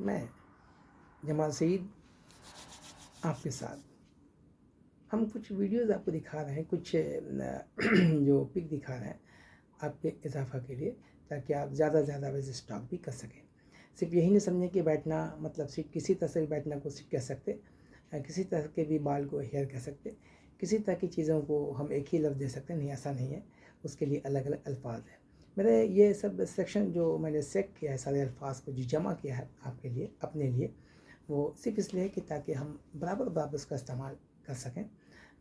मैं जमाल सईद आपके साथ। हम कुछ वीडियोस आपको दिखा रहे हैं, कुछ जो पिक दिखा रहे हैं आपके इजाफा के लिए, ताकि आप ज़्यादा से ज़्यादा वैसे स्टॉक भी कर सकें। सिर्फ यही नहीं समझें कि बैठना मतलब सिर्फ किसी तरह से भी बैठना को सिर्फ कह सकते, किसी तरह के भी बाल को हेयर कह सकते, किसी तरह की चीज़ों को हम एक ही लफ्ज़ दे सकते हैं, नहीं ऐसा नहीं है, उसके लिए अलग अलग अल्फाज हैं। मेरे ये सब सेक्शन जो मैंने सेट किया है, सारे अल्फाज को जो जमा किया है आपके लिए, अपने लिए, वो सिर्फ इसलिए कि ताकि हम बराबर बराबर उसका इस्तेमाल कर सकें।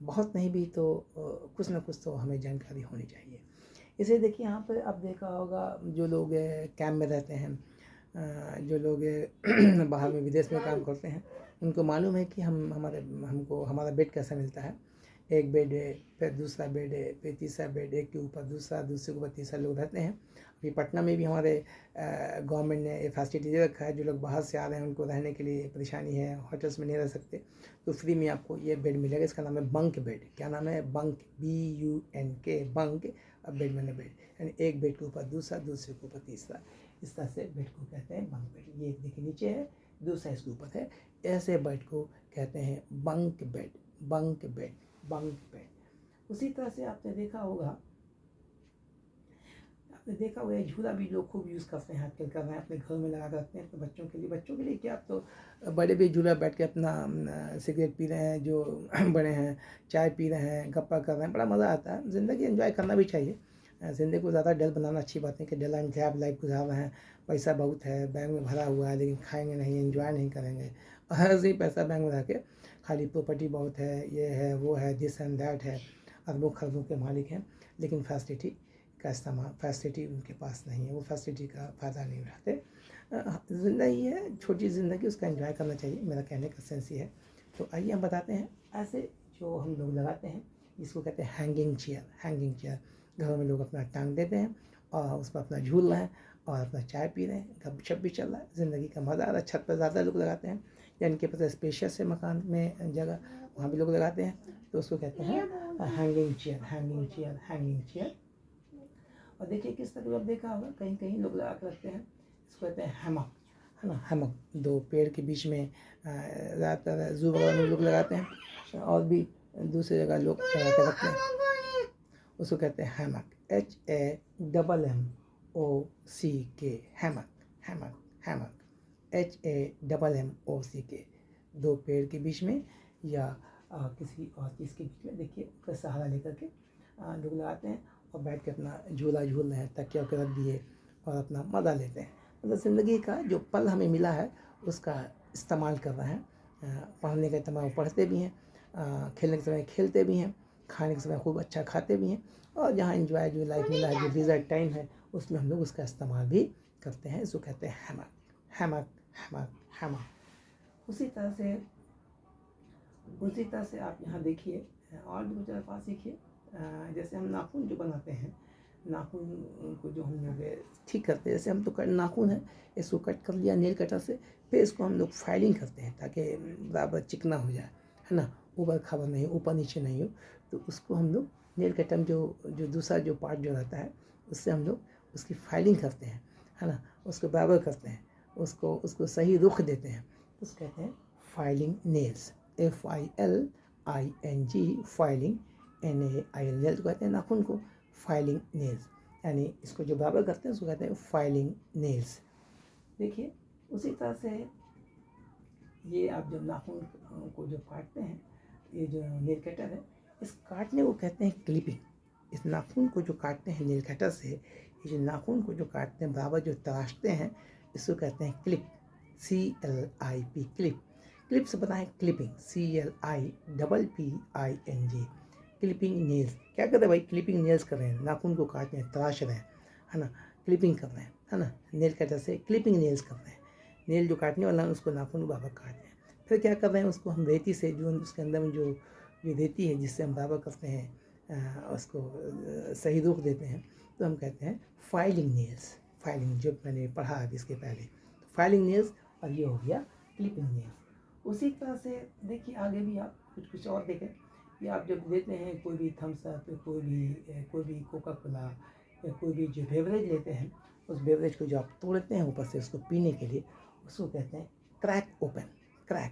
बहुत नहीं भी तो कुछ ना कुछ तो हमें जानकारी होनी चाहिए। इसे देखिए, यहाँ पर आप देखा होगा जो लोग कैंप में रहते हैं, जो लोग बाहर में विदेश में काम करते हैं, उनको मालूम है कि हमको हमारा बेड कैसा मिलता है। एक बेड है, फिर दूसरा बेड है, फिर तीसरा बेड, एक के ऊपर दूसरा, दूसरे के ऊपर तीसरा लोग रहते हैं। अभी पटना में भी हमारे गवर्नमेंट ने ये फैसिलिटी दे रखा है, जो लोग बाहर से आ रहे हैं उनको रहने के लिए परेशानी है, होटल्स में नहीं रह सकते, तो फ्री में आपको ये बेड मिलेगा। इसका नाम है बंक बेड। क्या नाम है? Bunk, BUNK, bunk. अब बेड मैंने बेड, यानी एक बेड के ऊपर दूसरा, दूसरे के ऊपर तीसरा, इस तरह से बेड को कहते हैं बंक बेड। ये देखिए नीचे है, दूसरा इसके ऊपर है, ऐसे बेड को कहते हैं bunk bed, bunk bed, bunk bed. उसी तरह से आपने देखा होगा झूला भी लोग खूब यूज़ करते हैं, आजकल कर रहे हैं, अपने घर में लगा रखते हैं अपने बच्चों के लिए। बच्चों के लिए क्या, आप तो बड़े भी झूला बैठ के अपना सिगरेट पी रहे हैं, जो बड़े हैं चाय पी रहे हैं, गप्पा कर रहे हैं, बड़ा मज़ा आता है। ज़िंदगी एंजॉय करना भी चाहिए। ज़िंदगी को ज़्यादा डल बनाना अच्छी बात नहीं कि डल एंड टैब लाइफ गुजार रहे हैं। पैसा बहुत है, बैंक में भरा हुआ है, लेकिन खाएंगे नहीं, एंजॉय नहीं करेंगे। और ऐसे ही पैसा बैंक में रख के खाली प्रॉपर्टी बहुत है, ये है, वो है, दिस एंड दैट है, अरबों खरबों के मालिक हैं, लेकिन फैसिलिटी का इस्तेमाल, फैसिलिटी उनके पास नहीं है, वो फैसिलिटी का फ़ायदा नहीं उठाते। ज़िंदगी है छोटी ज़िंदगी, उसका एंजॉय करना चाहिए, मेरा कहने का सेंस ये है। तो आइए हम बताते हैं ऐसे जो हम लोग लगाते हैं, इसको कहते हैं हैंगिंग चेयर। हैंगिंग चेयर घरों में लोग अपना टांग देते हैं और उस पर अपना झूल रहे हैं और अपना चाय पी रहे हैं, गपशप भी चल रहा है, ज़िंदगी का मज़ा आ रहा है। छत पर ज़्यादा लोग लगाते हैं, या इनके पास स्पेशियस है मकान में जगह, वहाँ भी लोग लगाते हैं, तो उसको कहते हैं hanging chair, hanging chair, hanging chair. और देखिए किस तरह आप देखा होगा, कहीं कहीं लोग लगा कर रखते हैं, इसको कहते हैं हैमक, है ना, हैमक। दो पेड़ के बीच में ज़्यादातर जू वगैरह में लोग लगाते हैं, और भी दूसरी जगह लोग लगा के रखते हैं, उसको कहते हैं hammock, HAMMOCK, hammock, hammock, hammock, HAMMOCK। दो पेड़ के बीच में या किसी और चीज़ के बीच में, देखिए उसका सहारा लेकर के लोग लगाते हैं और बैठ के अपना झूला झूल रहे हैं, तकिया के रख दिए और अपना मज़ा लेते हैं। मतलब ज़िंदगी का जो पल हमें मिला है उसका इस्तेमाल कर रहे हैं। पढ़ने के समय पढ़ते भी हैं, खेलने के समय खेलते भी हैं, खाने के समय खूब अच्छा खाते भी हैं, और जहाँ एंजॉय जो लाइफ मिला है, जो लीजर टाइम है, उसमें हम लोग उसका इस्तेमाल भी करते हैं। इसको कहते हैं हैमक, हैमक, हैमक, हैमक। उसी तरह से आप यहाँ देखिए और भी कुछ अल्फाज सीखिए। जैसे हम नाखून जो बनाते हैं, नाखून को जो हम लोग ठीक करते हैं, जैसे हम तो नाखून है, इसको कट कर लिया नेल कटर से, फिर इसको हम लोग फाइलिंग करते हैं ताकि बराबर चिकना हो जाए, है ना, ऊपर खबर नहीं हो, ऊपर नीचे नहीं हो, तो उसको हम लोग नेल कटर में जो दूसरा जो पार्ट जो रहता है, उससे हम लोग उसकी फाइलिंग करते हैं, है ना, उसको बराबर करते हैं, उसको सही रुख देते हैं, उसको कहते हैं filing nails, FILING, filing, NAIL, तो कहते हैं नाखून को फाइलिंग नेल्स, यानी इसको जो बराबर करते हैं उसको कहते हैं फाइलिंग नेल्स। देखिए उसी तरह से ये आप जब नाखून को जो काटते हैं, ये जो नेल कटर है, इस काटने को कहते हैं क्लिपिंग। इस नाखून को जो काटते हैं नेल कटर से, ये जो नाखून को जो काटते हैं, बराबर जो तराशते हैं, इसको कहते हैं क्लिप, CLIP, क्लिप। क्लिप से बताएं क्लिपिंग, CLIPPING, क्लिपिंग नेल्स। क्या कर रहे हैं भाई? क्लिपिंग नेल्स कर रहे हैं, नाखून को काट रहे हैं, तराश रहे हैं, है ना, क्लिपिंग कर रहे हैं, है ना, नेल कटर से क्लिपिंग नेल्स कर रहे हैं। नेल जो काटने वाला है उसको नाखून बराबर काट रहे हैं। फिर क्या कर रहे हैं, उसको हम रेती से, जो उसके अंदर में जो रेती है जिससे हम बराबर करते हैं, उसको सही रुख देते हैं, तो हम कहते हैं फाइलिंग नेल्स। फाइलिंग जो मैंने पढ़ा अभी इसके पहले, फाइलिंग नेल्स, और ये हो गया क्लिपिंग नेल्स। उसी तरह से देखिए आगे भी आप कुछ और देखें कि आप जब लेते हैं कोई भी थम्स अप, कोई भी कोका कोला, या कोई भी जो बेवरेज लेते हैं, उस बेवरेज को जो आप तोड़ते हैं ऊपर से उसको पीने के लिए, उसको कहते हैं क्रैक ओपन। क्रैक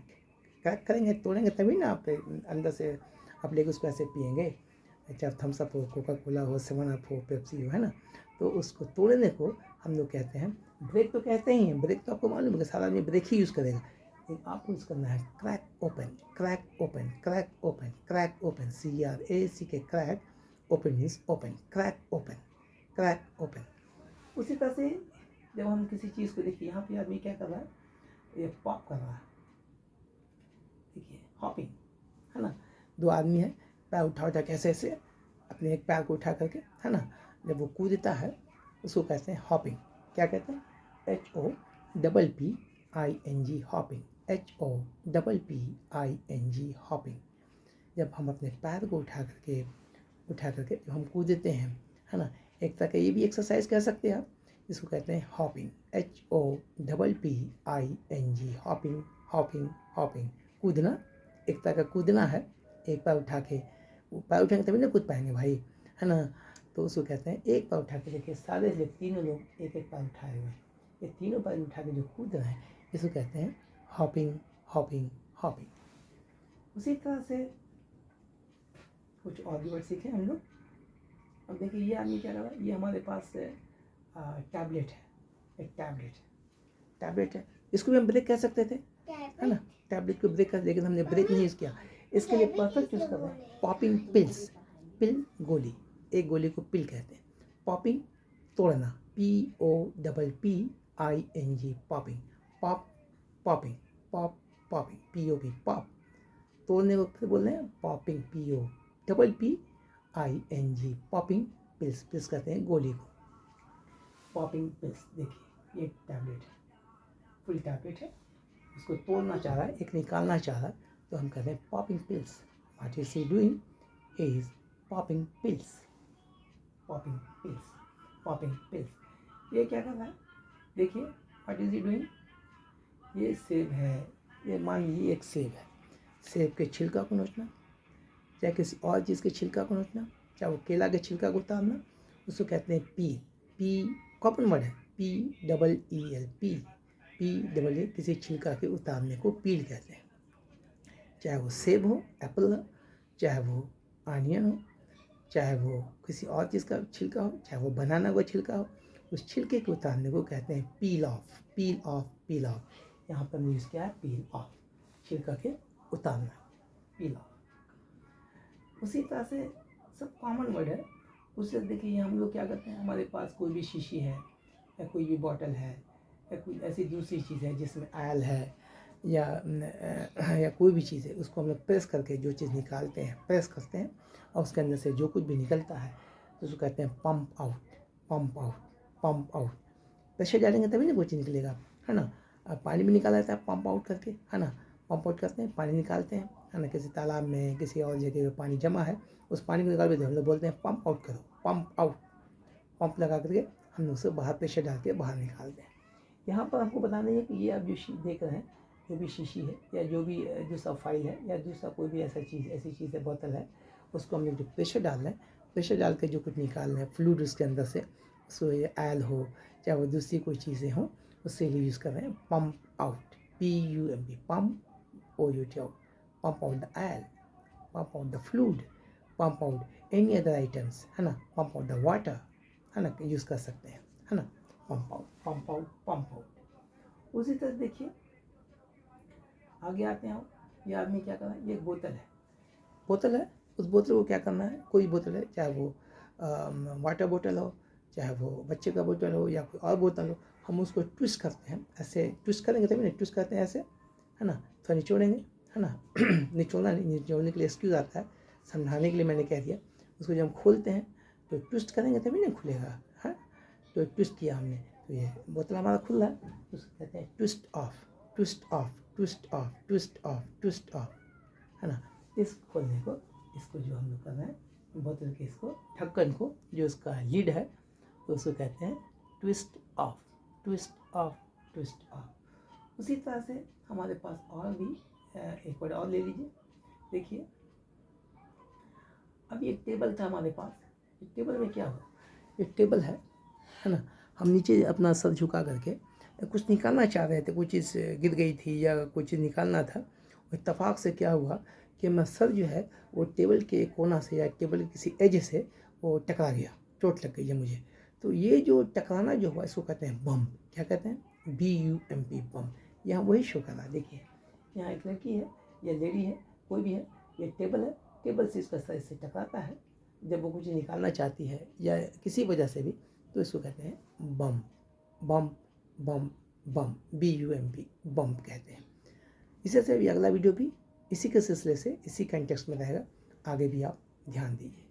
क्रैक करेंगे, तोड़ेंगे तभी ना आप अंदर से आप लेके उसको ऐसे पियेंगे। चाहे थम्स अप हो, कोका कोला हो, 7 अप हो, पेप्सी हो, है ना। तो उसको तोड़ने को हम लोग कहते हैं ब्रेक। तो कहते ही हैं ब्रेक, तो आपको मालूम है कि सारा आदमी ब्रेक ही यूज़ करेगा, लेकिन आपको यूज़ करना है crack open. Crack open, crack open, crack open, CRAC crack open means open. Crack open, crack open. उसी तरह से जब हम किसी चीज़ को देखिए, यहाँ पे आदमी क्या कर रहा है, ये पॉप कर रहा है, देखिए हॉपिंग, है ना। 2 आदमी है, पैर उठा उठा के ऐसे ऐसे अपने एक पैर को उठा करके, है ना, जब वो कूदता है उसको कहते हैं हॉपिंग। क्या कहते हैं? HOPPING hopping. HOPPING hopping. जब हम अपने पैर को उठा करके जब हम कूदते हैं, है ना, एक तरह का ये भी एक्सरसाइज कह सकते हैं आप, इसको कहते हैं hopping. HOPPING hopping, hopping, hopping. कूदना, एक तरह का कूदना है, एक पैर उठा के, वो पैर उठाएंगे तभी ना कूद पाएंगे भाई, है ना। तो उसको कहते हैं एक पैर उठा के, देखिए सारे जो तीनों लोग एक एक पैर उठाए हुए, ये तीनों पैर उठा के जो कूद रहे हैं, इसको कहते हैं हॉपिंग, हॉपिंग, हॉपिंग। उसी तरह से कुछ और भी वर्ड सीखे हम लोग। अब देखिए ये आदमी क्या कर रहा है, ये हमारे पास टैबलेट है, एक टैबलेट है, इसको भी हम ब्रेक कह सकते थे, है ना। टैबलेट को ब्रेक कर, लेकिन हमने ब्रेक नहीं यूज़ किया। इसके लिए परफेक्ट यूज़ कर रहे हैं पॉपिंग पिल्स। पिल गोली, एक गोली को पिल कहते हैं। पॉपिंग तोड़ना, POPPING popping. Pop popping, pop popping, POP pop. तोड़ने को फिर बोल रहे हैं popping, POPPING popping pills. Pills कहते हैं गोली को, पॉपिंग पिल्स। देखिए ये टैबलेट है, फुल टैबलेट है, इसको तोड़ना चाह रहा है, एक निकालना चाह रहा है, तो हम कहते हैं popping pills. What is he doing? He is popping pills, popping pills, popping pills. ये क्या कर रहा है, देखिए व्हाट इज ही डूइंग। ये सेब है, ये मान लीजिए एक सेब है, सेब के छिलका को नोचना, चाहे किसी और चीज़ के छिलका को नोचना, चाहे वो केला के छिलका को उतारना, उसको कहते हैं पी कॉमन वर्ड है, PEEL, PEE, किसी छिलका के उतारने को पील कहते हैं। चाहे वो सेब हो, एप्पल हो, चाहे वो आनियन हो, चाहे वो किसी और चीज़ का छिलका हो, चाहे वो बनाना का छिलका हो, उस छिलके के उतारने को कहते हैं पील of, peel of, peel of. यहाँ पर यूज़ किया है पील ऑफ, छिलका के उतारना, पील ऑफ। उसी तरह से सब कॉमन वर्ड है। उससे देखिए हम लोग क्या करते हैं, हमारे पास कोई भी शीशी है या कोई भी बॉटल है या कोई ऐसी दूसरी चीज़ है जिसमें आयल है या कोई भी चीज़ है, उसको हम लोग प्रेस करके जो चीज़ निकालते हैं, प्रेस करते हैं, और उसके अंदर से जो कुछ भी निकलता है तो उसको कहते हैं pump out, pump out, pump out. Pressure डालेंगे तभी ना कुछ निकलेगा, है ना। पानी भी निकाला जाता है पंप आउट करके, है ना। पंप आउट करते हैं, पानी निकालते हैं, है ना। किसी तालाब में, किसी और जगह पे पानी जमा है, उस पानी को निकाल के हम लोग बोलते हैं पंप आउट करो, पंप आउट। पंप लगा करके हम लोग उसे बाहर प्रेशर डाल के बाहर निकालते हैं। यहाँ पर हमको बताना है कि ये आप जो देख रहे हैं, जो भी शीशी है या जो भी दूसरा फाइल है या दूसरा कोई भी ऐसी चीज़ है, बोतल है, उसको हम लोग जो प्रेशर डाल रहे हैं, प्रेशर डाल के जो कुछ निकाल रहे हैं फ्लूइड उसके अंदर से, उसको ये आयल हो चाहे वो दूसरी कोई चीज़ें हों, उससे लिए यूज़ कर रहे हैं pump out, PUMP, pump OUT out, pump out the aisle, pump out the fluid, pump out any other items, है ना, पंप आउट द वाटर, है ना, यूज़ कर सकते हैं, है ना। Pump out, pump out, pump out. उसी तरह देखिए आगे आते हैं हम, ये आदमी क्या कर रहा है, ये एक बोतल है, बोतल है, उस बोतल को क्या करना है, कोई बोतल है, चाहे वो वाटर बोतल हो, चाहे वो बच्चे का बोतल हो या कोई और बोतल हो, हम उसको ट्विस्ट करते हैं, ऐसे ट्विस्ट करेंगे तभी ना, ट्विस्ट करते हैं ऐसे, है ना, थोड़ा निचोड़ेंगे, है ना। निचोड़ना नहीं, निचोड़ने के लिए एक्सक्यूज़ आता है, समझाने के लिए मैंने कह दिया। उसको जब हम खोलते हैं तो ट्विस्ट करेंगे तभी ना खुलेगा, है। तो ट्विस्ट किया हमने, तो ये बोतल हमारा खुल रहा है, तो उसको कहते हैं twist of, twist of, twist of, twist of, twist of, है ना। इस खोलने को, इसको जो हम लोग कर रहे हैं बोतल के, इसको ढक्कन को, जो इसका लीड है, तो उसको कहते हैं twist of, twist of, twist of. उसी तरह से हमारे पास और भी एक वर्ड और ले लीजिए। देखिए अब एक टेबल था हमारे पास, एक टेबल में क्या हुआ, एक टेबल है ना, हम नीचे अपना सर झुका करके कुछ निकालना चाह रहे थे, कोई चीज़ गिर गई थी या कोई चीज़ निकालना था। इत्तेफाक से क्या हुआ कि मैं सर जो है वो टेबल के कोना से या टेबल के किसी एज से वो टकरा गया, चोट लग गई है मुझे। तो ये जो टकराना जो हुआ इसको कहते हैं बम। क्या कहते हैं? BUMP, बम। यहाँ वही शो कर रहा है, देखिए यहाँ एक लड़की है या लेडी है, कोई भी है, ये टेबल है, टेबल से इसका सर इससे टकराता है जब वो कुछ निकालना चाहती है या किसी वजह से भी, तो इसको कहते हैं बम। बम बम बम, BUMP, बम कहते हैं। इसी से अभी अगला वीडियो भी इसी के सिलसिले से, इसी कंटेक्स्ट में रहेगा, आगे भी आप ध्यान दीजिए।